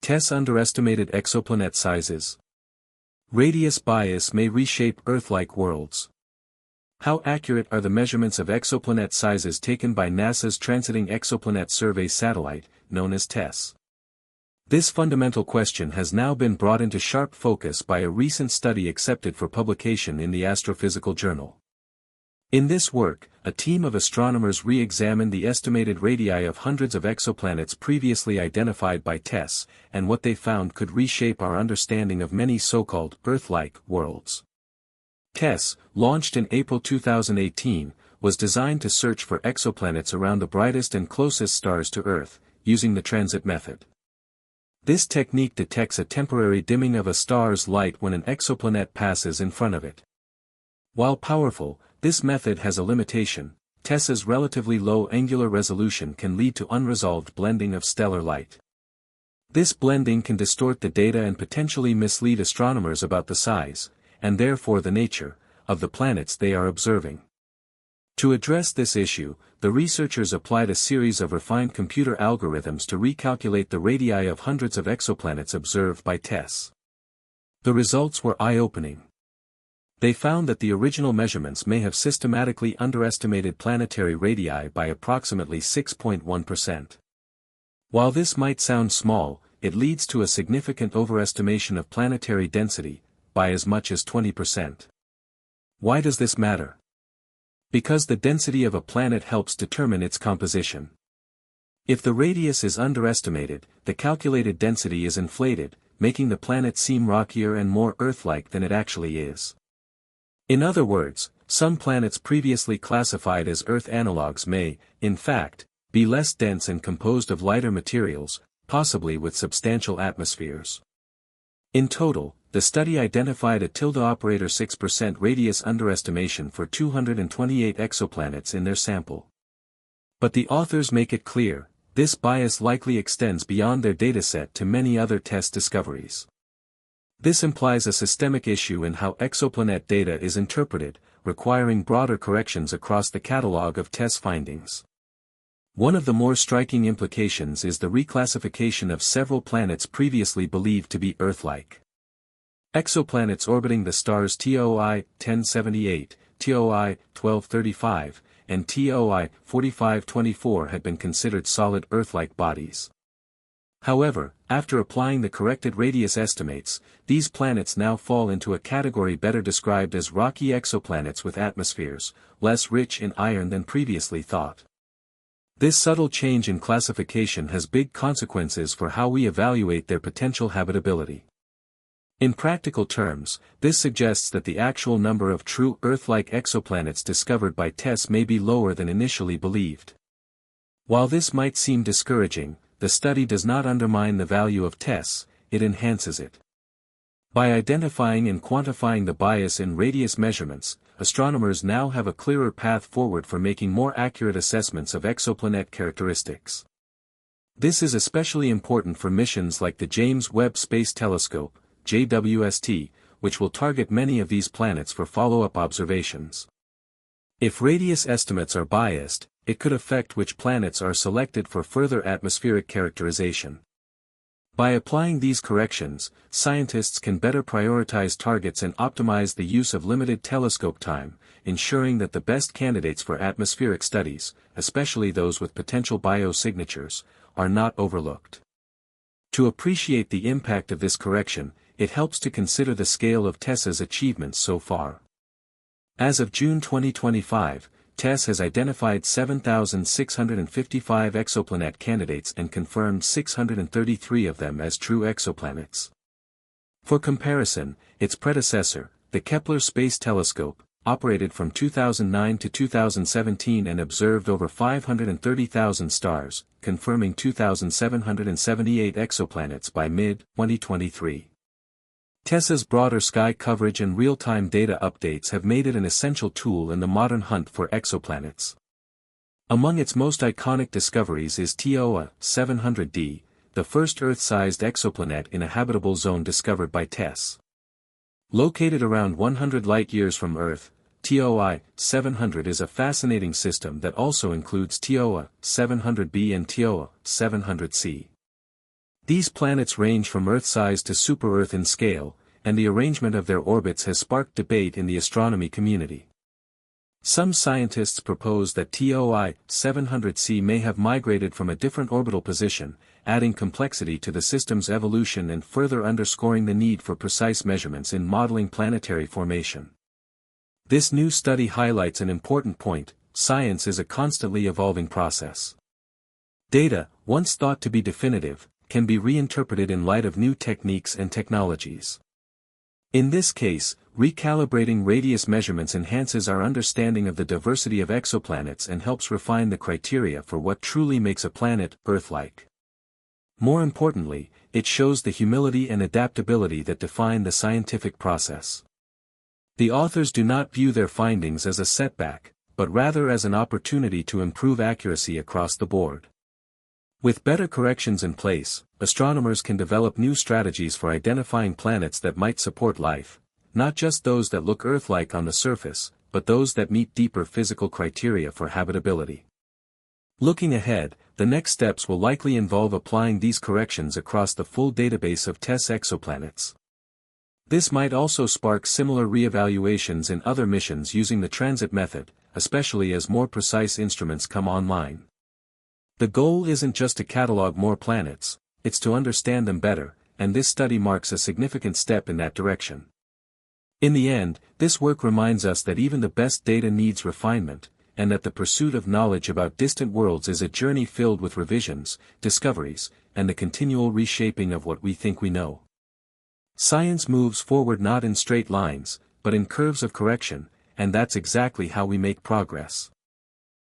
TESS underestimated exoplanet sizes. Radius bias may reshape Earth-like worlds. How accurate are the measurements of exoplanet sizes taken by NASA's Transiting Exoplanet Survey satellite, known as TESS? This fundamental question has now been brought into sharp focus by a recent study accepted for publication in the Astrophysical Journal. In this work, a team of astronomers re-examined the estimated radii of hundreds of exoplanets previously identified by TESS, and what they found could reshape our understanding of many so-called Earth-like worlds. TESS, launched in April 2018, was designed to search for exoplanets around the brightest and closest stars to Earth, using the transit method. This technique detects a temporary dimming of a star's light when an exoplanet passes in front of it. While powerful, this method has a limitation. TESS's relatively low angular resolution can lead to unresolved blending of stellar light. This blending can distort the data and potentially mislead astronomers about the size, and therefore the nature, of the planets they are observing. To address this issue, the researchers applied a series of refined computer algorithms to recalculate the radii of hundreds of exoplanets observed by TESS. The results were eye-opening. They found that the original measurements may have systematically underestimated planetary radii by approximately 6.1%. While this might sound small, it leads to a significant overestimation of planetary density, by as much as 20%. Why does this matter? Because the density of a planet helps determine its composition. If the radius is underestimated, the calculated density is inflated, making the planet seem rockier and more Earth-like than it actually is. In other words, some planets previously classified as Earth analogs may, in fact, be less dense and composed of lighter materials, possibly with substantial atmospheres. In total, the study identified a tilde-operator 6% radius underestimation for 228 exoplanets in their sample. But the authors make it clear, this bias likely extends beyond their dataset to many other TESS discoveries. This implies a systemic issue in how exoplanet data is interpreted, requiring broader corrections across the catalog of TESS findings. One of the more striking implications is the reclassification of several planets previously believed to be Earth-like. Exoplanets orbiting the stars TOI 1078, TOI 1235, and TOI 4524 had been considered solid Earth-like bodies. However, after applying the corrected radius estimates, these planets now fall into a category better described as rocky exoplanets with atmospheres, less rich in iron than previously thought. This subtle change in classification has big consequences for how we evaluate their potential habitability. In practical terms, this suggests that the actual number of true Earth-like exoplanets discovered by TESS may be lower than initially believed. While this might seem discouraging, the study does not undermine the value of TESS, it enhances it. By identifying and quantifying the bias in radius measurements, astronomers now have a clearer path forward for making more accurate assessments of exoplanet characteristics. This is especially important for missions like the James Webb Space Telescope, JWST, which will target many of these planets for follow-up observations. If radius estimates are biased, it could affect which planets are selected for further atmospheric characterization. By applying these corrections, scientists can better prioritize targets and optimize the use of limited telescope time, ensuring that the best candidates for atmospheric studies, especially those with potential biosignatures, are not overlooked. To appreciate the impact of this correction, it helps to consider the scale of TESS's achievements so far. As of June 2025, TESS has identified 7,655 exoplanet candidates and confirmed 633 of them as true exoplanets. For comparison, its predecessor, the Kepler Space Telescope, operated from 2009 to 2017 and observed over 530,000 stars, confirming 2,778 exoplanets by mid-2023. TESS's broader sky coverage and real-time data updates have made it an essential tool in the modern hunt for exoplanets. Among its most iconic discoveries is TOA 700d, the first Earth-sized exoplanet in a habitable zone discovered by TESS. Located around 100 light-years from Earth, TOI 700 is a fascinating system that also includes TOA 700b and TOA 700c. These planets range from Earth-size to super-Earth in scale, and the arrangement of their orbits has sparked debate in the astronomy community. Some scientists propose that TOI 700c may have migrated from a different orbital position, adding complexity to the system's evolution and further underscoring the need for precise measurements in modeling planetary formation. This new study highlights an important point: science is a constantly evolving process. Data, once thought to be definitive, can be reinterpreted in light of new techniques and technologies. In this case, recalibrating radius measurements enhances our understanding of the diversity of exoplanets and helps refine the criteria for what truly makes a planet Earth-like. More importantly, it shows the humility and adaptability that define the scientific process. The authors do not view their findings as a setback, but rather as an opportunity to improve accuracy across the board. With better corrections in place, astronomers can develop new strategies for identifying planets that might support life, not just those that look Earth-like on the surface, but those that meet deeper physical criteria for habitability. Looking ahead, the next steps will likely involve applying these corrections across the full database of TESS exoplanets. This might also spark similar re-evaluations in other missions using the transit method, especially as more precise instruments come online. The goal isn't just to catalog more planets, it's to understand them better, and this study marks a significant step in that direction. In the end, this work reminds us that even the best data needs refinement, and that the pursuit of knowledge about distant worlds is a journey filled with revisions, discoveries, and the continual reshaping of what we think we know. Science moves forward not in straight lines, but in curves of correction, and that's exactly how we make progress.